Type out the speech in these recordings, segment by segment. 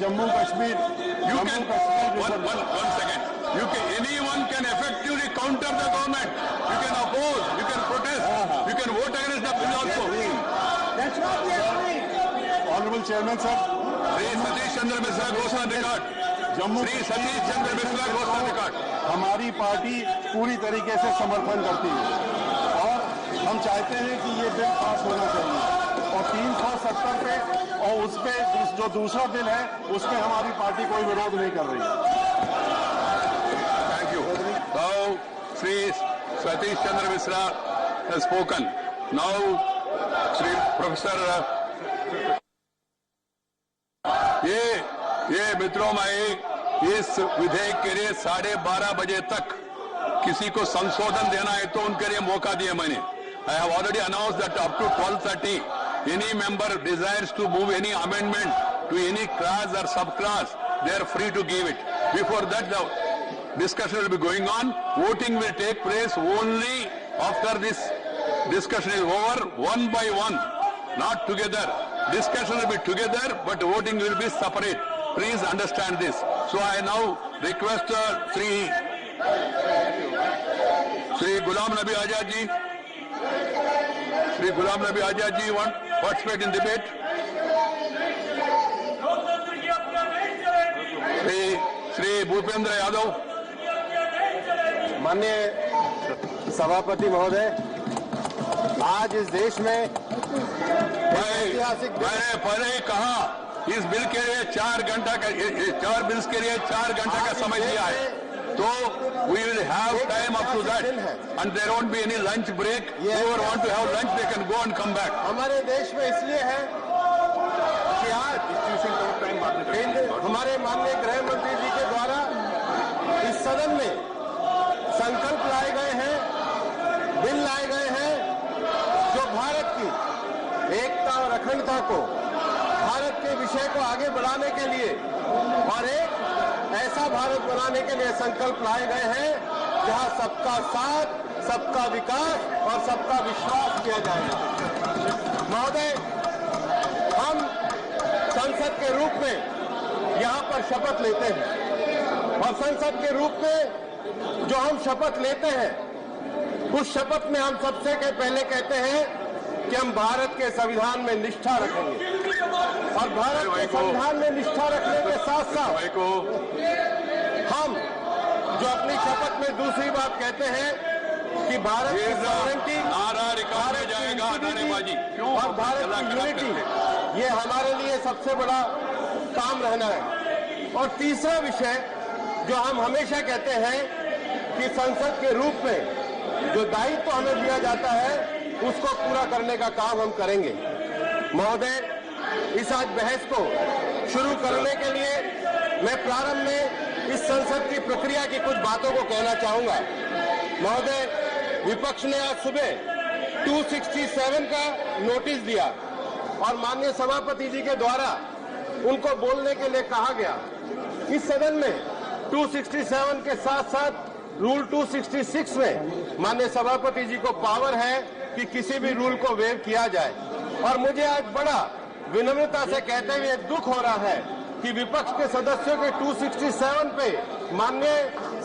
Jammu Kashmir. One second. Anyone can effectively counter the government. You can oppose, you can protest, you can vote against the bill also. That's what we are doing. Honorable Chairman, sir. Shri Satish Chandra Misra goes on record. Shri Satish Chandra Misra goes on record. हमारी party पूरी तरीके से समर्थन करती है और हम चाहते हैं कि ये बिल पास होना चाहिए और 370 पे और उस पे जो दूसरा बिल है उसमें हमारी पार्टी कोई विरोध नहीं कर रही है। Thank you. Now, Shri Satish Chandra Misra has spoken. Now, Shri Professor, ये मित्रों में इस विधेयक के लिए 12:30 बजे तक किसी को संशोधन देना है तो उनके लिए मौका दिया मैंने। I have already announced that up to 12:30, any member desires to move any amendment to any class or subclass, they are free to give it. Before that, the discussion will be going on. Voting will take place only after this discussion is over, one by one, not together. Discussion will be together, but voting will be separate. Please understand this. So I now request Shri Ghulam Nabi Azad ji. Shri Ghulam Nabi Azad ji want participate in debate. Shri Bhupendra Yadav. माननीय सभापति महोदय, आज इस देश में ऐतिहासिक मैंने पहले ही कहा इस बिल के लिए 4 घंटा का 4 बिल्स के लिए 4 घंटा का समय दिया है तो we will have time up to that and there won't be any lunch break. Whoever want to have lunch they can go and come back. हमारे देश में इसलिए है कि आज हमारे माननीय गृह मंत्री जी के द्वारा इस सदन में संकल्प लाए गए हैं, बिल लाए गए हैं जो भारत की एकता और अखंडता को, भारत के विषय को आगे बढ़ाने के लिए और एक ऐसा भारत बनाने के लिए संकल्प लाए गए हैं जहां सबका साथ, सबका विकास और सबका विश्वास किया जाएगा। महोदय, हम संसद के रूप में यहां पर शपथ लेते हैं और संसद के रूप में जो हम शपथ लेते हैं उस शपथ में हम सबसे पहले कहते हैं कि हम भारत के संविधान में निष्ठा रखेंगे और भारत के संविधान में निष्ठा रखने के साथ साथ हम जो अपनी शपथ में दूसरी बात कहते हैं कि भारत की सॉवरेंटी और भारत की यूनिटी ये हमारे लिए सबसे बड़ा काम रहना है। और तीसरा विषय जो हम हमेशा कहते हैं कि संसद के रूप में जो दायित्व हमें दिया जाता है उसको पूरा करने का काम हम करेंगे। महोदय, इस आज बहस को शुरू करने के लिए मैं प्रारंभ में इस संसद की प्रक्रिया की कुछ बातों को कहना चाहूंगा। महोदय, विपक्ष ने आज सुबह 267 का नोटिस दिया और माननीय सभापति जी के द्वारा उनको बोलने के लिए कहा गया। इस सदन में 267 के साथ साथ रूल 266 में माननीय सभापति जी को पावर है कि किसी भी रूल को वेव किया जाए और मुझे आज बड़ा विनम्रता से कहते हुए दुख हो रहा है कि विपक्ष के सदस्यों के 267 पे माननीय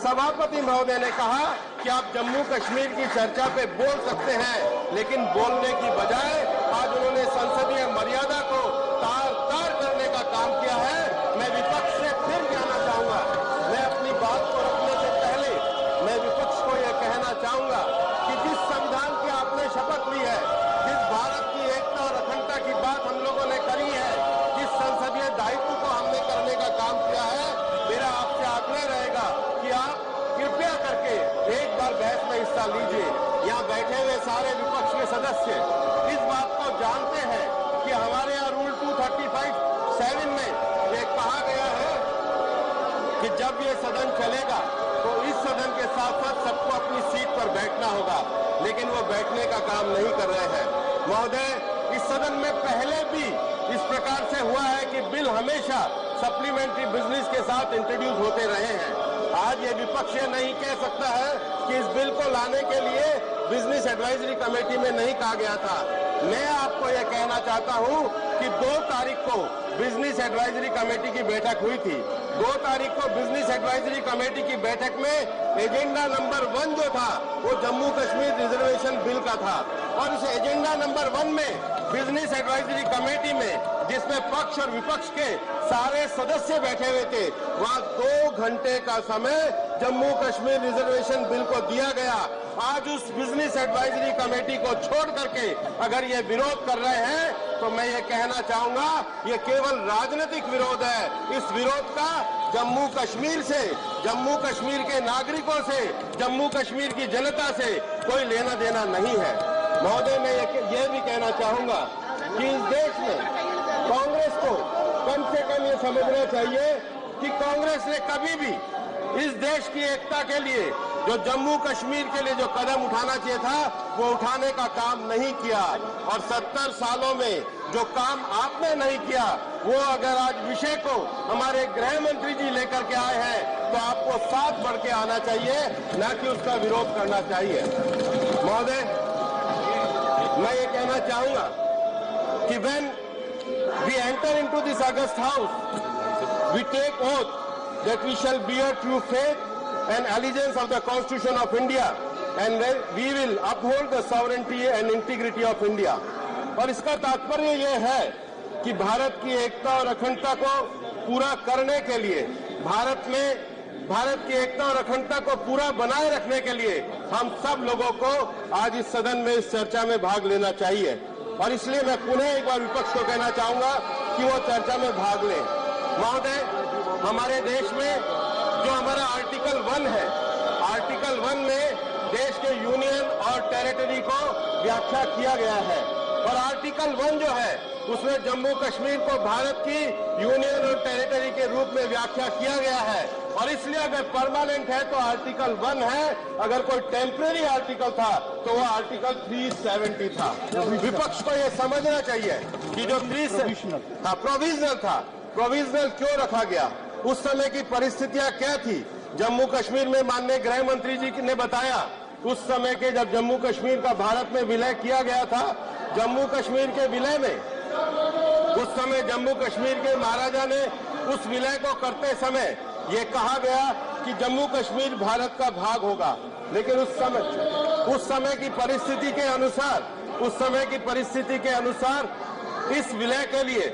सभापति महोदय ने कहा कि आप जम्मू कश्मीर की चर्चा पे बोल सकते हैं, लेकिन बोलने की बजाय आज उन्होंने संसदीय मर्यादा को तार करने का काम किया है। मैं विपक्ष से फिर कहना चाहूंगा, मैं अपनी बात को रखने से पहले मैं विपक्ष को यह कहना चाहूंगा कि जिस संविधान की आपने शपथ ली है, जिस भारत की एकता और अखंडता की बात हम लोगों ने करी है, जिस संसदीय दायित्व को हमने करने का काम किया है, मेरा आपसे आग्रह रहेगा कि आप कृपया करके एक बार बहस में हिस्सा लीजिए। यहाँ बैठे हुए सारे विपक्ष के सदस्य इस बात को जानते हैं कि हमारे यहाँ रूल 235(7) में ये कहा गया है कि जब ये सदन चलेगा तो इस सदन के साथ साथ सबको अपनी सीट पर बैठना होगा, लेकिन वो बैठने का काम नहीं कर रहे हैं। महोदय, इस सदन में पहले भी इस प्रकार से हुआ है कि बिल हमेशा सप्लीमेंट्री बिजनेस के साथ इंट्रोड्यूस होते रहे हैं। आज ये विपक्ष ये नहीं कह सकता है कि इस बिल को लाने के लिए बिजनेस एडवाइजरी कमेटी में नहीं कहा गया था। मैं आपको यह कहना चाहता हूं कि 2 तारीख को बिजनेस एडवाइजरी कमेटी की बैठक हुई थी। 2 तारीख को बिजनेस एडवाइजरी कमेटी की बैठक में एजेंडा नंबर 1 जो था वो जम्मू कश्मीर रिजर्वेशन बिल का था, और इस एजेंडा नंबर 1 में बिजनेस एडवाइजरी कमेटी में जिसमें पक्ष और विपक्ष के सारे सदस्य बैठे हुए थे, वहां 2 घंटे का समय जम्मू कश्मीर रिजर्वेशन बिल को दिया गया। आज उस बिजनेस एडवाइजरी कमेटी को छोड़ करके अगर ये विरोध कर रहे हैं तो मैं ये कहना चाहूंगा ये केवल राजनीतिक विरोध है। इस विरोध का जम्मू कश्मीर से, जम्मू कश्मीर के नागरिकों से, जम्मू कश्मीर की जनता से कोई लेना देना नहीं है। महोदय, मैं ये भी कहना चाहूंगा कि इस देश में कांग्रेस को कम से कम ये समझना चाहिए कि कांग्रेस ने कभी भी इस देश की एकता के लिए जो जम्मू कश्मीर के लिए जो कदम उठाना चाहिए था वो उठाने का काम नहीं किया, और 70 सालों में जो काम आपने नहीं किया वो अगर आज विषय को हमारे गृह मंत्री जी लेकर के आए हैं तो आपको साथ बढ़ के आना चाहिए, न कि उसका विरोध करना चाहिए। महोदय, मैं ये कहना चाहूंगा कि when we enter into this August House, we take oath that we shall bear true faith and allegiance of the Constitution of India, and we will uphold the sovereignty and integrity of India. और इसका तात्पर्य ये है कि भारत की एकता और अखंडता को पूरा करने के लिए, भारत की एकता और अखंडता को पूरा बनाए रखने के लिए हम सब लोगों को आज इस सदन में इस चर्चा में भाग लेना चाहिए। और इसलिए मैं पुनः एक बार विपक्ष को कहना चाहूंगा कि वो चर्चा में भाग लें। महोदय, हमारे देश में जो हमारा आर्टिकल 1 है, आर्टिकल 1 में देश के यूनियन और टेरिटरी को व्याख्या किया गया है, और आर्टिकल 1 जो है उसमें जम्मू कश्मीर को भारत की यूनियन और टेरिटरी के रूप में व्याख्या किया गया है। और इसलिए अगर परमानेंट है तो आर्टिकल 1 है, अगर कोई टेम्परेरी आर्टिकल था तो वो आर्टिकल 370 था। विपक्ष को ये समझना चाहिए कि जो प्रोविजनल था, प्रोविजनल क्यों रखा गया, उस समय की परिस्थितियां क्या थी। जम्मू कश्मीर में माननीय गृह मंत्री जी ने बताया, उस समय के जब जम्मू कश्मीर का भारत में विलय किया गया था, जम्मू कश्मीर के विलय में उस समय जम्मू कश्मीर के महाराजा ने उस विलय को करते समय ये कहा गया कि जम्मू कश्मीर भारत का भाग होगा, लेकिन उस समय की परिस्थिति के अनुसार इस विलय के लिए,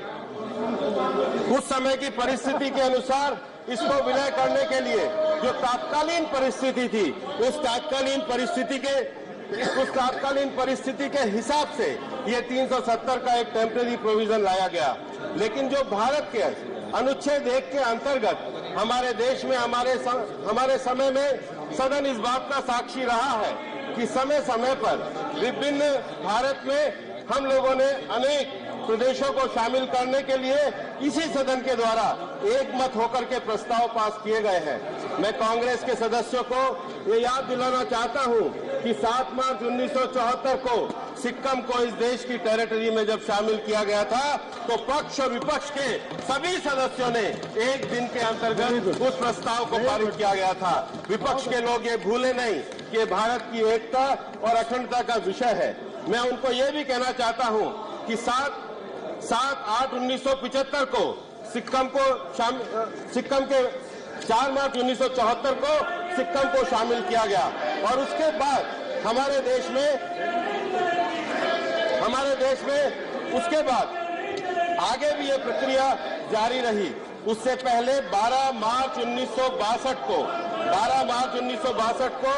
उस समय की परिस्थिति के अनुसार इसको विलय करने के लिए जो तात्कालीन परिस्थिति थी, उस तात्कालीन परिस्थिति के हिसाब से ये 370 का एक टेम्परेरी प्रोविजन लाया गया। लेकिन जो भारत के अनुच्छेद 1 के अंतर्गत हमारे देश में, हमारे समय में सदन इस बात का साक्षी रहा है कि समय समय पर विभिन्न भारत में हम लोगों ने अनेक प्रदेशों को शामिल करने के लिए इसी सदन के द्वारा एक मत होकर के प्रस्ताव पास किए गए हैं। मैं कांग्रेस के सदस्यों को ये याद दिलाना चाहता हूं कि 7 मार्च 1974 को सिक्किम को इस देश की टेरिटरी में जब शामिल किया गया था तो पक्ष और विपक्ष के सभी सदस्यों ने एक दिन के अंतर्गत उस प्रस्ताव को पारित किया गया था। विपक्ष के लोग ये भूले नहीं कि भारत की एकता और अखंडता का विषय है। मैं उनको ये भी कहना चाहता हूं कि 7/8/1975 को सिक्किम के 4 मार्च 1974 को सिक्किम को शामिल किया गया, और उसके बाद हमारे देश में उसके बाद आगे भी ये प्रक्रिया जारी रही। उससे पहले 12 मार्च 1962 को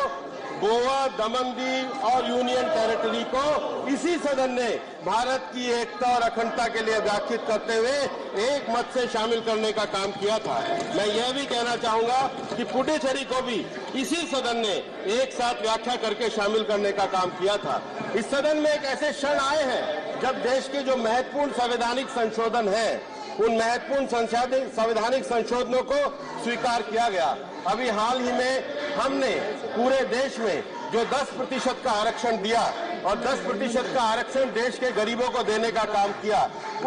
गोवा, दमन दीव और यूनियन टेरिटरी को इसी सदन ने भारत की एकता और अखंडता के लिए व्याख्यात करते हुए एक मत से शामिल करने का काम किया था। मैं यह भी कहना चाहूंगा कि पुडुचेरी को भी इसी सदन ने एक साथ व्याख्या करके शामिल करने का काम किया था। इस सदन में एक ऐसे क्षण आए हैं जब देश के जो महत्वपूर्ण संवैधानिक संशोधन है, उन महत्वपूर्ण संवैधानिक संशोधनों को स्वीकार किया गया। अभी हाल ही में हमने पूरे देश में जो 10% का आरक्षण दिया और 10% का आरक्षण देश के गरीबों को देने का काम किया।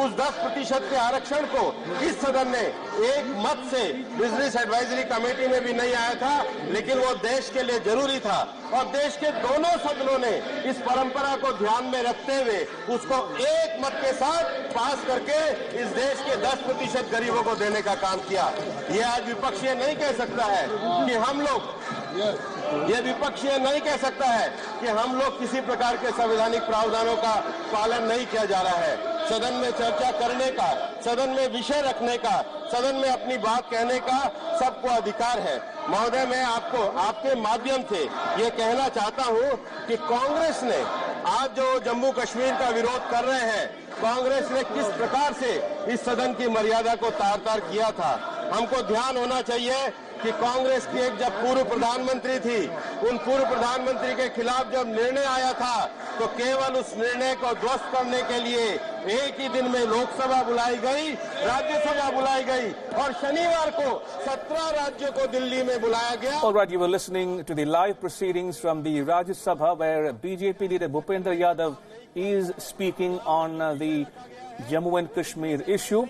उस 10% के आरक्षण को इस सदन ने एक मत से बिजनेस एडवाइजरी कमेटी में भी नहीं आया था, लेकिन वो देश के लिए जरूरी था और देश के दोनों सदनों ने इस परंपरा को ध्यान में रखते हुए उसको एक मत के साथ पास करके इस देश के 10% गरीबों को देने का काम किया। ये आज विपक्ष ये नहीं कह सकता है कि हम लोग ये विपक्ष ये नहीं कह सकता है कि हम लोग किसी प्रकार के संवैधानिक प्रावधानों का पालन नहीं किया जा रहा है। सदन में चर्चा करने का, सदन में विषय रखने का, सदन में अपनी बात कहने का सबको अधिकार है। महोदय, मैं आपको आपके माध्यम से ये कहना चाहता हूँ कि कांग्रेस ने आज जो जम्मू कश्मीर का विरोध कर रहे हैं, कांग्रेस ने किस प्रकार से इस सदन की मर्यादा को तार-तार किया था। हमको ध्यान होना चाहिए कि कांग्रेस की एक जब पूर्व प्रधानमंत्री थी, उन पूर्व प्रधानमंत्री के खिलाफ जब निर्णय आया था तो केवल उस निर्णय को ध्वस्त करने के लिए एक ही दिन में लोकसभा बुलाई गई, राज्यसभा बुलाई गई और शनिवार को 17 राज्यों को दिल्ली में बुलाया गया। All right, you were listening to the live proceedings from the Rajya Sabha where BJP leader Bhupendra Yadav is speaking on the Jammu and Kashmir issue.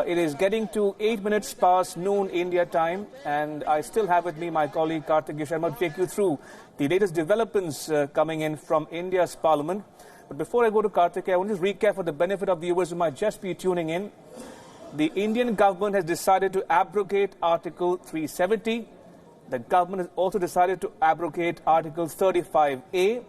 It is getting to 8 minutes past noon India time, and I still have with me my colleague Karthik Sharma to take you through the latest developments coming in from India's parliament. But before I go to Karthik, I want to just recap for the benefit of viewers who might just be tuning in. The Indian government has decided to abrogate Article 370. The government has also decided to abrogate Article 35A.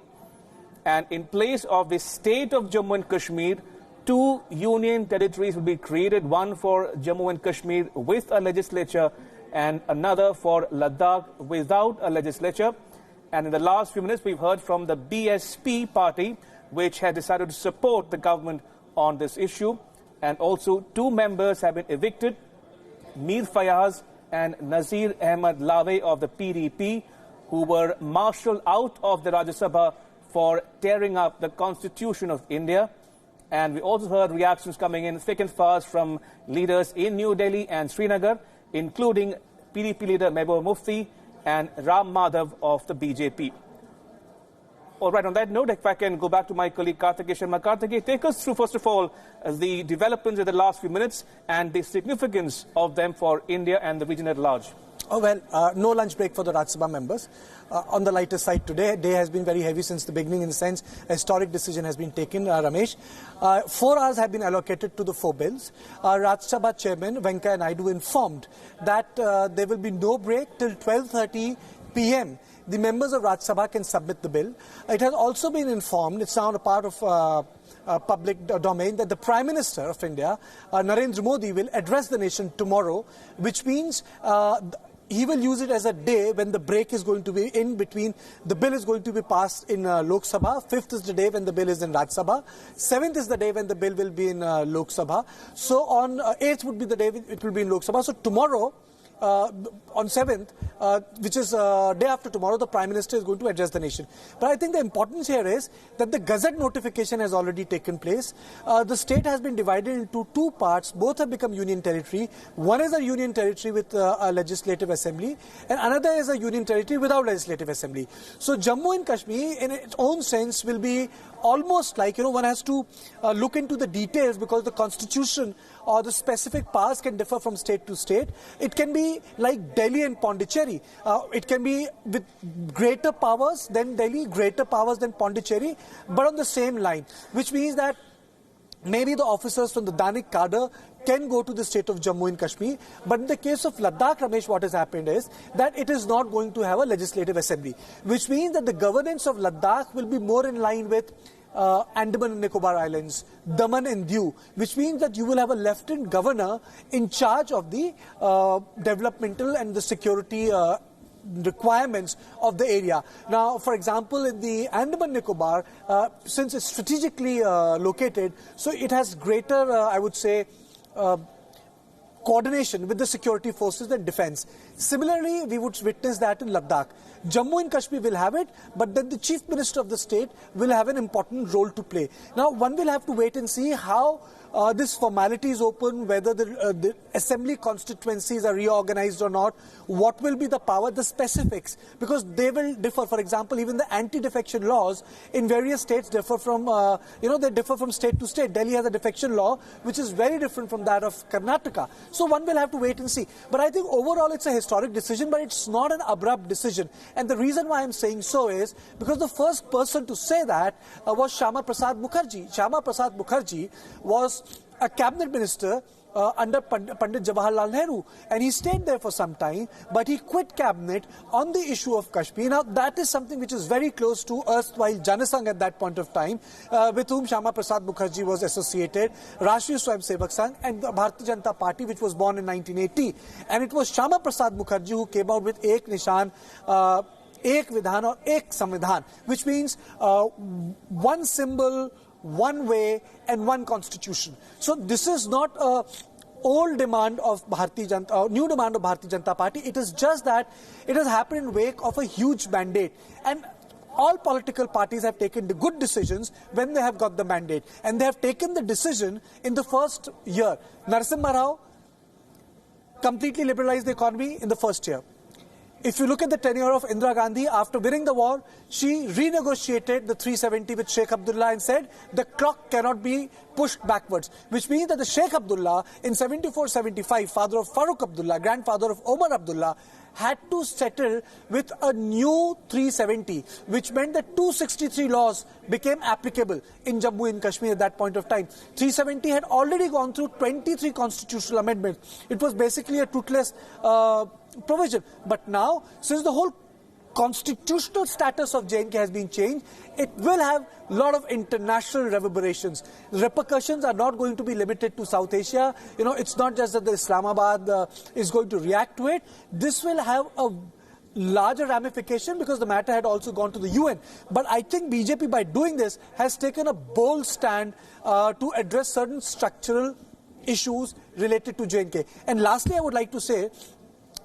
And in place of the state of Jammu and Kashmir, 2 union territories will be created, one for Jammu and Kashmir with a legislature and another for Ladakh without a legislature. And in the last few minutes, we've heard from the BSP party, which has decided to support the government on this issue. And also 2 members have been evicted, Mir Fayaz and Nazir Ahmad Lave of the PDP, who were marshalled out of the Rajya Sabha for tearing up the Constitution of India. And we also heard reactions coming in thick and fast from leaders in New Delhi and Srinagar, including PDP leader Mehbooba Mufti and Ram Madhav of the BJP. All right, on that note, if I can go back to my colleague Karthik Sharma. Karthik, take us through, first of all, the developments in the last few minutes and the significance of them for India and the region at large. Oh, well, no lunch break for the Rajya Sabha members. On the lighter side today, day has been very heavy since the beginning, in the sense a historic decision has been taken, Ramesh. 4 hours have been allocated to the 4 bills. Rajya Sabha Chairman Venkaiah Naidu informed that there will be no break till 12:30 p.m. The members of Rajya Sabha can submit the bill. It has also been informed, it's now a part of public domain, that the Prime Minister of India, Narendra Modi, will address the nation tomorrow, which means he will use it as a day when the break is going to be in between. The bill is going to be passed in Lok Sabha. 5th is the day when the bill is in Rajya Sabha. 7th is the day when the bill will be in Lok Sabha. So on 8th would be the day it will be in Lok Sabha. So tomorrow, on 7th, which is day after tomorrow, the Prime Minister is going to address the nation. But I think the importance here is that the Gazette notification has already taken place. The state has been divided into 2 parts. Both have become union territory. One is a union territory with a legislative assembly, and another is a union territory without legislative assembly. So Jammu and Kashmir, in its own sense, will be almost like, one has to look into the details, because the constitution or the specific powers can differ from state to state. It can be like Delhi and Pondicherry. It can be with greater powers than Delhi, greater powers than Pondicherry, but on the same line, which means that maybe the officers from the Danik cadre can go to the state of Jammu and Kashmir. But in the case of Ladakh, Ramesh, what has happened is that it is not going to have a legislative assembly, which means that the governance of Ladakh will be more in line with Andaman and Nicobar Islands, Daman and Diu, which means that you will have a lieutenant governor in charge of the developmental and the security requirements of the area. Now, for example, in the Andaman Nicobar, since it's strategically located, so it has greater, I would say, coordination with the security forces and defense. Similarly, we would witness that in Ladakh. Jammu and Kashmir will have it, but then the Chief Minister of the state will have an important role to play. Now, one will have to wait and see how this formality is open, whether the assembly constituencies are reorganized or not, what will be the power, the specifics, because they will differ. For example, even the anti-defection laws in various states differ from, they differ from state to state. Delhi has a defection law which is very different from that of Karnataka. So one will have to wait and see. But I think overall it's a historic decision, but it's not an abrupt decision. And the reason why I'm saying so is because the first person to say that was Shyama Prasad Mukherjee. Shyama Prasad Mukherjee was a cabinet minister under Pandit Jawaharlal Nehru, and he stayed there for some time, but he quit cabinet on the issue of Kashmir. Now that is something which is very close to erstwhile Janasangh at that point of time, with whom Shyama Prasad Mukherjee was associated, Rashtriya Swayamsevak Sangh and the Bharatiya Janata Party, which was born in 1980. And it was Shyama Prasad Mukherjee who came out with Ek Nishan, Ek Vidhan or Ek Samvidhan, which means one symbol, one way and one constitution. So this is not a old demand of Bharatiya Janata, new demand of Bharatiya Janata Party. It is just that it has happened in wake of a huge mandate. And all political parties have taken the good decisions when they have got the mandate. And they have taken the decision in the first year. Narasimha Rao completely liberalized the economy in the first year. If you look at the tenure of Indira Gandhi, after winning the war, she renegotiated the 370 with Sheikh Abdullah and said the clock cannot be pushed backwards, which means that the Sheikh Abdullah in 74-75, father of Farooq Abdullah, grandfather of Omar Abdullah, had to settle with a new 370, which meant that 263 laws became applicable in Jammu and Kashmir at that point of time. 370 had already gone through 23 constitutional amendments. It was basically a toothless provision. But now, since the whole constitutional status of J&K has been changed, it will have a lot of international reverberations. The repercussions are not going to be limited to South Asia. It's not just that the Islamabad is going to react to it. This will have a larger ramification because the matter had also gone to the UN. But I think BJP, by doing this, has taken a bold stand to address certain structural issues related to J&K. And lastly, I would like to say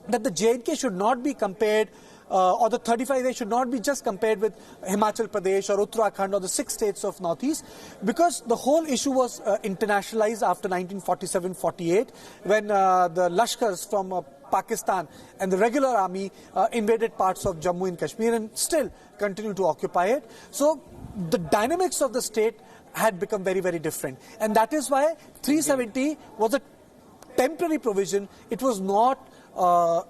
that the J&K should not be compared, or the 35A should not be just compared with Himachal Pradesh or Uttarakhand or the 6 states of Northeast, because the whole issue was internationalized after 1947-48 when the Lashkars from Pakistan and the regular army invaded parts of Jammu and Kashmir and still continue to occupy it. So the dynamics of the state had become very, very different. And that is why 370 was a temporary provision. It was not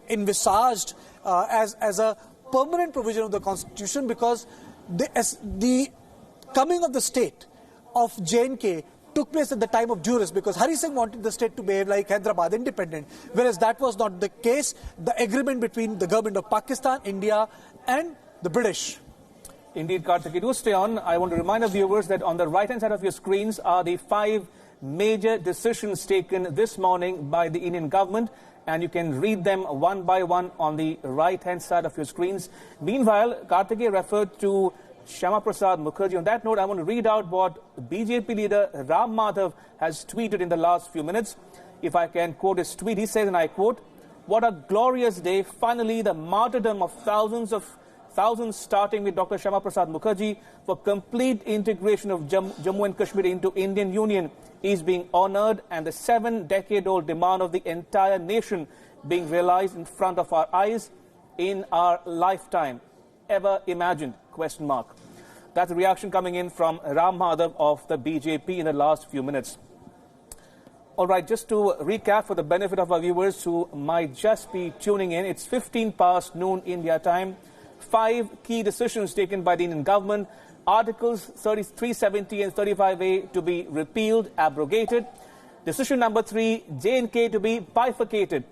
envisaged as a permanent provision of the constitution, because the coming of the state of J&K took place at the time of duress, because Hari Singh wanted the state to behave like Hyderabad, independent, whereas that was not the case. The agreement between the government of Pakistan, India and the British. Indeed, Karthik, do stay on. I want to remind our viewers that on the right-hand side of your screens are the 5 major decisions taken this morning by the Indian government, and you can read them one by one on the right-hand side of your screens. Meanwhile, Karthik referred to Shyama Prasad Mukherjee. On that note, I want to read out what BJP leader Ram Madhav has tweeted in the last few minutes. If I can quote his tweet, he says, and I quote, "What a glorious day. Finally, the martyrdom of thousands starting with Dr. Shyama Prasad Mukherjee for complete integration of Jammu and Kashmir into Indian Union is being honored, and the 7-decade-old demand of the entire nation being realized in front of our eyes in our lifetime. Ever imagined? Question mark." That's a reaction coming in from Ram Madhav of the BJP in the last few minutes. All right, just to recap for the benefit of our viewers who might just be tuning in, it's 15 past noon India time. 5 key decisions taken by the Indian government. Articles 370 and 35A to be repealed, abrogated. Decision number 3, J&K to be bifurcated.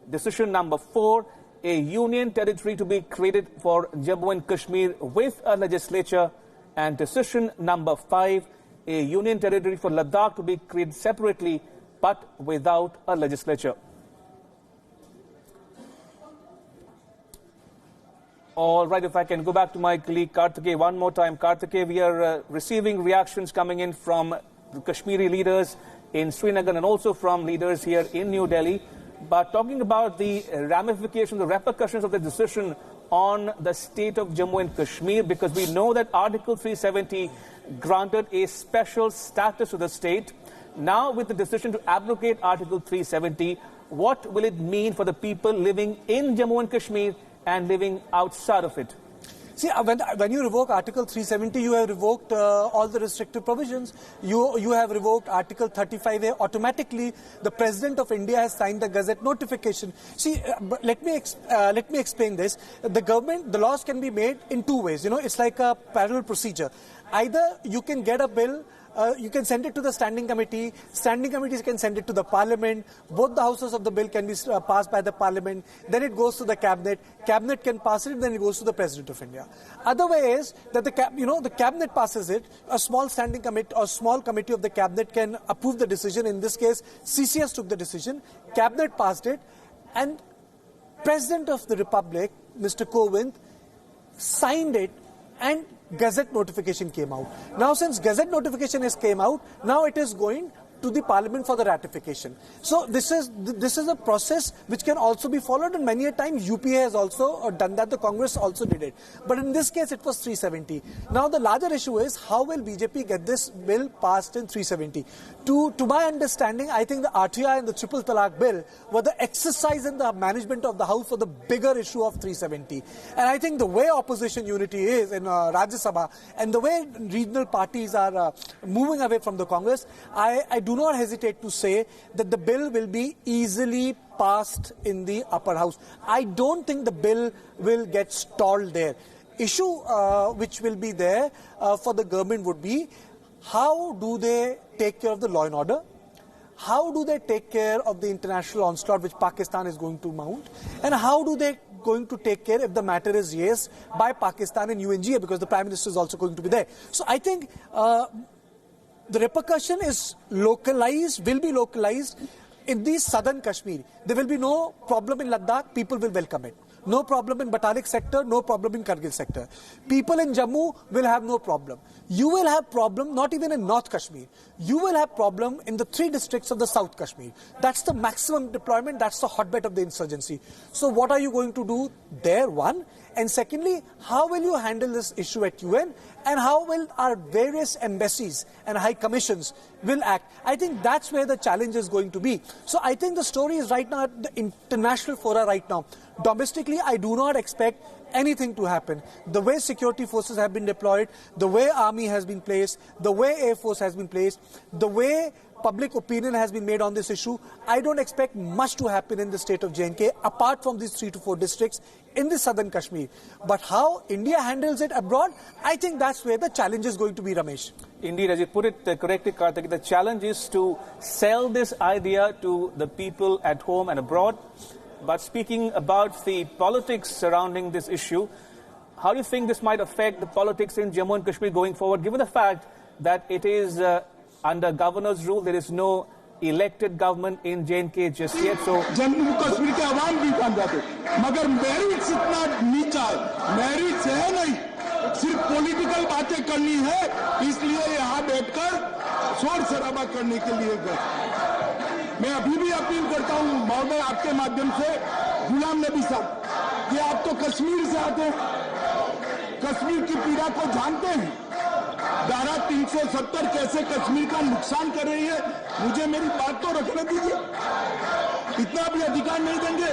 Decision number 4, a union territory to be created for Jammu and Kashmir with a legislature. And decision number 5, a union territory for Ladakh to be created separately but without a legislature. All right, if I can go back to my colleague Karthik one more time. Karthik, we are receiving reactions coming in from the Kashmiri leaders in Srinagar and also from leaders here in New Delhi. But talking about the ramifications, the repercussions of the decision on the state of Jammu and Kashmir, because we know that Article 370 granted a special status to the state. Now, with the decision to abrogate Article 370, what will it mean for the people living in Jammu and Kashmir and living outside of it? See, when you revoke Article 370, you have revoked all the restrictive provisions. You have revoked Article 35A. Automatically, the President of India has signed the Gazette notification. See, let me explain this. The laws can be made in two ways. It's like a parallel procedure. Either you can get a bill, you can send it to the standing committee. Standing committees can send it to the parliament. Both the houses of the bill can be passed by the parliament. Then it goes to the cabinet. Cabinet can pass it. Then it goes to the President of India. Other way is that the cabinet passes it. A small standing committee or small committee of the cabinet can approve the decision. In this case, CCS took the decision. Cabinet passed it, and President of the Republic, Mr. Kovind, signed it, and Gazette notification came out. Now, since Gazette notification has came out, now it is going to the Parliament for the ratification. So this is a process which can also be followed, and many a times UPA has also done that. The Congress also did it. But in this case, it was 370. Now the larger issue is how will BJP get this bill passed in 370? To my understanding, I think the RTI and the Triple Talaq bill were the exercise in the management of the House for the bigger issue of 370. And I think the way opposition unity is in Rajya Sabha and the way regional parties are moving away from the Congress, I do not hesitate to say that the bill will be easily passed in the upper house. I don't think the bill will get stalled there. Issue which will be there for the government would be how do they take care of the law and order? How do they take care of the international onslaught which Pakistan is going to mount? And how do they going to take care if the matter is raised by Pakistan and UNGA, because the Prime Minister is also going to be there. So I think the repercussion is localized, will be localized in the southern Kashmir. There will be no problem in Ladakh, people will welcome it. No problem in Batalik sector, no problem in Kargil sector. People in Jammu will have no problem. You will have problem not even in North Kashmir. You will have problem in the 3 districts of the South Kashmir. That's the maximum deployment, that's the hotbed of the insurgency. So what are you going to do there, one? And secondly, how will you handle this issue at UN? And how will our various embassies and high commissions will act? I think that's where the challenge is going to be. So I think the story is right now at the international fora right now. Domestically, I do not expect anything to happen. The way security forces have been deployed, the way army has been placed, the way air force has been placed, the way public opinion has been made on this issue, I don't expect much to happen in the state of J&K apart from these 3 to 4 districts in the southern Kashmir. But how India handles it abroad, I think that's where the challenge is going to be, Ramesh. Indeed, as you put it correctly, Karthik, the challenge is to sell this idea to the people at home and abroad. But speaking about the politics surrounding this issue, how do you think this might affect the politics in Jammu and Kashmir going forward, given the fact that it is under governor's rule, there is no elected government in J&K just yet? So Jammu Kashmir के आवाम भी बन जाते, मगर merit इतना नीचा है, merit है नहीं, सिर्फ पॉलिटिकल बातें करनी है, इसलिए यहाँ बैठकर शोर शराबा करने के लिए गए। मैं अभी भी अपील करता हूँ महोदय आपके माध्यम से गुलाम नबी साहब कि आप तो कश्मीर से आते हैं, कश्मीर की पीड़ा को जानते हैं। धारा 370 कैसे कश्मीर का नुकसान कर रही है, मुझे मेरी बात तो रखने दीजिए, इतना भी अधिकार नहीं देंगे।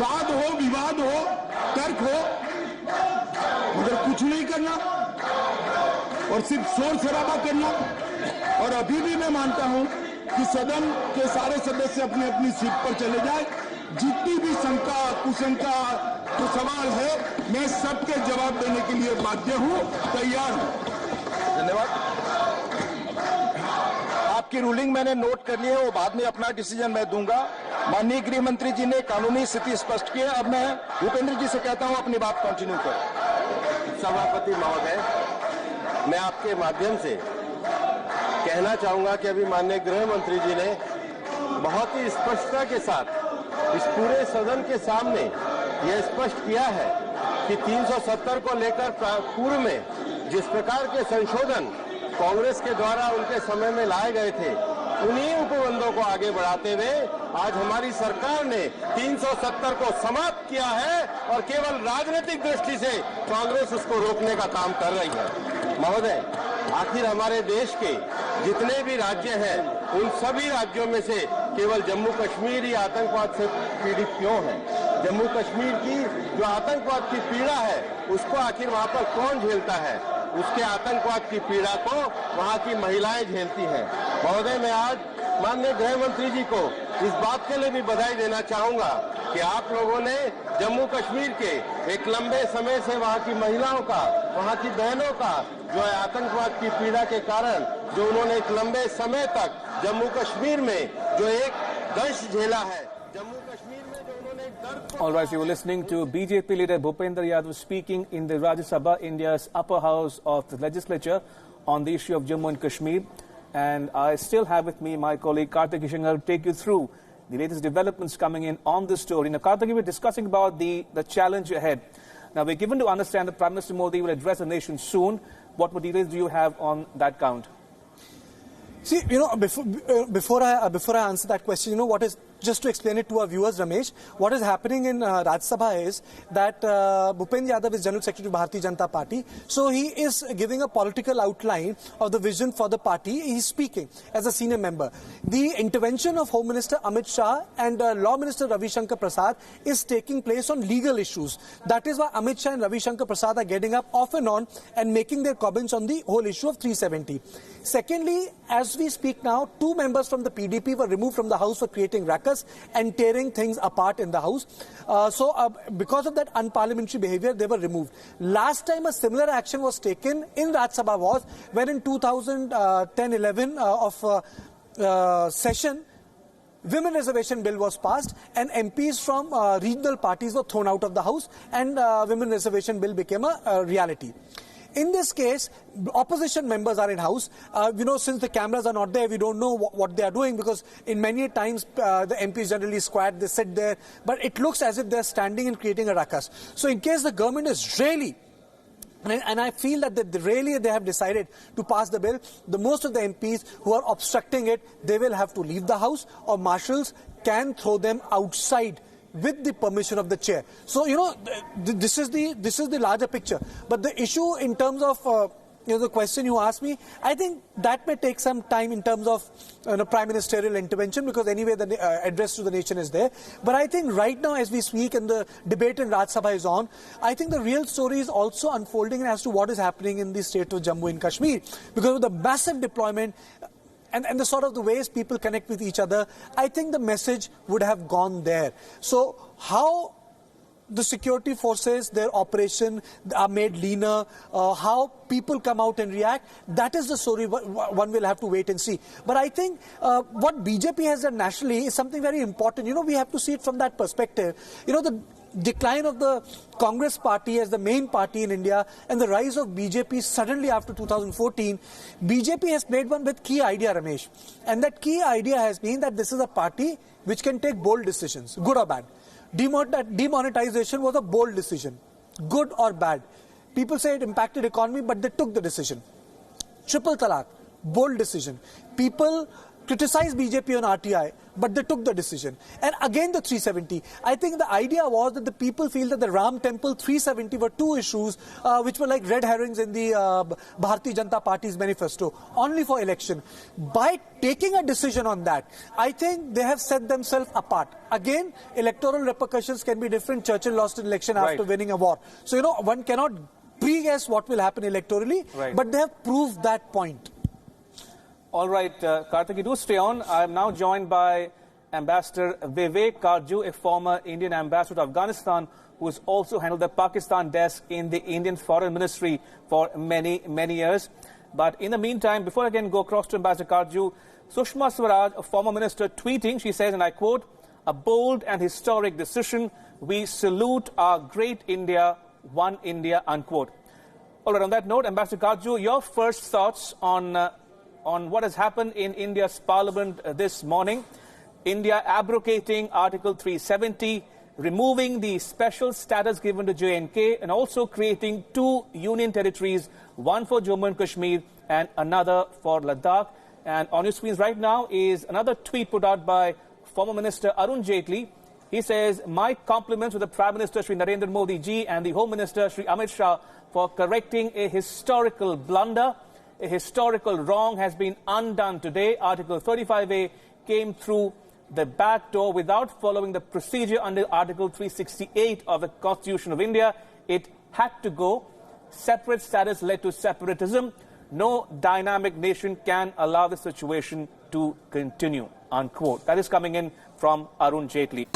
वाद हो, विवाद हो, तर्क हो, मगर कुछ नहीं करना और सिर्फ शोर शराबा करना। और अभी भी मैं मानता हूं कि सदन के सारे सदस्य अपनी अपनी सीट पर चले जाए। जितनी भी शंका कुशंका तो सवाल है, मैं सबके जवाब देने के लिए बाध्य हूं, तैयार हूं। धन्यवाद। आपकी रूलिंग मैंने नोट कर ली है, वो बाद में अपना डिसीजन मैं दूंगा। माननीय गृह मंत्री जी ने कानूनी स्थिति स्पष्ट की है। अब मैं भूपेंद्र जी से कहता हूं अपनी बात कंटिन्यू करें। सभापति महोदय, मैं आपके माध्यम से कहना चाहूंगा कि अभी माननीय गृह मंत्री जी ने बहुत ही स्पष्टता के साथ इस पूरे सदन के सामने यह स्पष्ट किया है कि 370 को लेकर पूर्व में जिस प्रकार के संशोधन कांग्रेस के द्वारा उनके समय में लाए गए थे, उन्हीं उपबंधों को आगे बढ़ाते हुए आज हमारी सरकार ने 370 को समाप्त किया है और केवल राजनीतिक दृष्टि से कांग्रेस उसको रोकने का काम कर रही है। महोदय, आखिर हमारे देश के जितने भी राज्य हैं उन सभी राज्यों में से केवल जम्मू कश्मीर ही आतंकवाद से पीड़ित क्यों है? जम्मू कश्मीर की जो आतंकवाद की पीड़ा है उसको आखिर वहां पर कौन झेलता है? उसके आतंकवाद की पीड़ा को वहां की महिलाएं झेलती हैं। महोदय, मैं आज माननीय गृह मंत्री जी को इस बात के लिए भी बधाई देना चाहूंगा कि आप लोगों ने जम्मू कश्मीर के एक लंबे समय से वहां की महिलाओं का, वहां की बहनों का जो है आतंकवाद की पीड़ा के कारण जो उन्होंने एक लंबे समय तक जम्मू कश्मीर में जो एक दंश झेला है, जम्मू कश्मीर में जो उन्होंने एक दर्द। All right, you were listening to BJP leader Bhupendra Yadav speaking in the Rajya Sabha, India's upper house of the legislature, on the issue of Jammu and Kashmir. And I still have with me my colleague Karthik Kishangar to take you through the latest developments coming in on this story. Now, Karthik, we were discussing about the challenge ahead. Now, we're given to understand that Prime Minister Modi will address the nation soon. What more details do you have on that count? See, before I answer that question, what is, just to explain it to our viewers, Ramesh, what is happening in Rajya Sabha is that Bhupendra Yadav is General Secretary of Bharatiya Janata Party. So he is giving a political outline of the vision for the party. He is speaking as a senior member. The intervention of Home Minister Amit Shah and Law Minister Ravi Shankar Prasad is taking place on legal issues. That is why Amit Shah and Ravi Shankar Prasad are getting up off and on and making their comments on the whole issue of 370. Secondly, as we speak now, 2 members from the PDP were removed from the House for creating ruckus and tearing things apart in the House. Because of that unparliamentary behavior, they were removed. Last time a similar action was taken in Rajya Sabha was when in 2010-11 session, Women Reservation Bill was passed and MPs from regional parties were thrown out of the House and Women Reservation Bill became a reality. In this case, opposition members are in house. Since the cameras are not there, we don't know what they are doing because in many times the MPs generally squat, they sit there. But it looks as if they're standing and creating a ruckus. So in case the government is really, and I feel that they have decided to pass the bill, the most of the MPs who are obstructing it, they will have to leave the house or marshals can throw them outside with the permission of the chair. So, this is the larger picture. But the issue in terms of, the question you asked me, I think that may take some time in terms of prime ministerial intervention because anyway the address to the nation is there. But I think right now as we speak and the debate in Rajya Sabha is on, I think the real story is also unfolding as to what is happening in the state of Jammu and Kashmir. Because of the massive deployment, and the sort of the ways people connect with each other, I think the message would have gone there. So how the security forces, their operation are made leaner, how people come out and react, that is the story one will have to wait and see. But I think what BJP has done nationally is something very important. We have to see it from that perspective. The decline of the Congress party as the main party in India and the rise of BJP suddenly after 2014, BJP has played one with key idea, Ramesh. And that key idea has been that this is a party which can take bold decisions, good or bad. Demonetization was a bold decision, good or bad. People say it impacted economy, but they took the decision. Triple Talaq, bold decision. People criticized BJP on RTI, but they took the decision. And again the 370. I think the idea was that the people feel that the Ram Temple 370 were 2 issues which were like red herrings in the Bharatiya Janata Party's manifesto, only for election. By taking a decision on that, I think they have set themselves apart. Again, electoral repercussions can be different. Churchill lost an election after winning a war. So, one cannot pre-guess what will happen electorally, but they have proved that point. All right, Karthik, you do stay on. I am now joined by Ambassador Vivek Karju, a former Indian ambassador to Afghanistan, who has also handled the Pakistan desk in the Indian Foreign Ministry for many, many years. But in the meantime, before I can go across to Ambassador Karju, Sushma Swaraj, a former minister, tweeting, she says, and I quote, "A bold and historic decision. We salute our great India, one India," unquote. All right, on that note, Ambassador Karju, your first thoughts on what has happened in India's parliament this morning. India abrogating Article 370, removing the special status given to J&K, and also creating 2 union territories, one for Jammu and Kashmir and another for Ladakh. And on your screens right now is another tweet put out by former Minister Arun Jaitley. He says, "My compliments to the Prime Minister Shri Narendra Modi ji and the Home Minister Shri Amit Shah for correcting a historical blunder. A historical wrong has been undone today. Article 35A came through the back door without following the procedure under Article 368 of the Constitution of India. It had to go. Separate status led to separatism. No dynamic nation can allow the situation to continue, unquote. That is coming in from Arun Jaitley.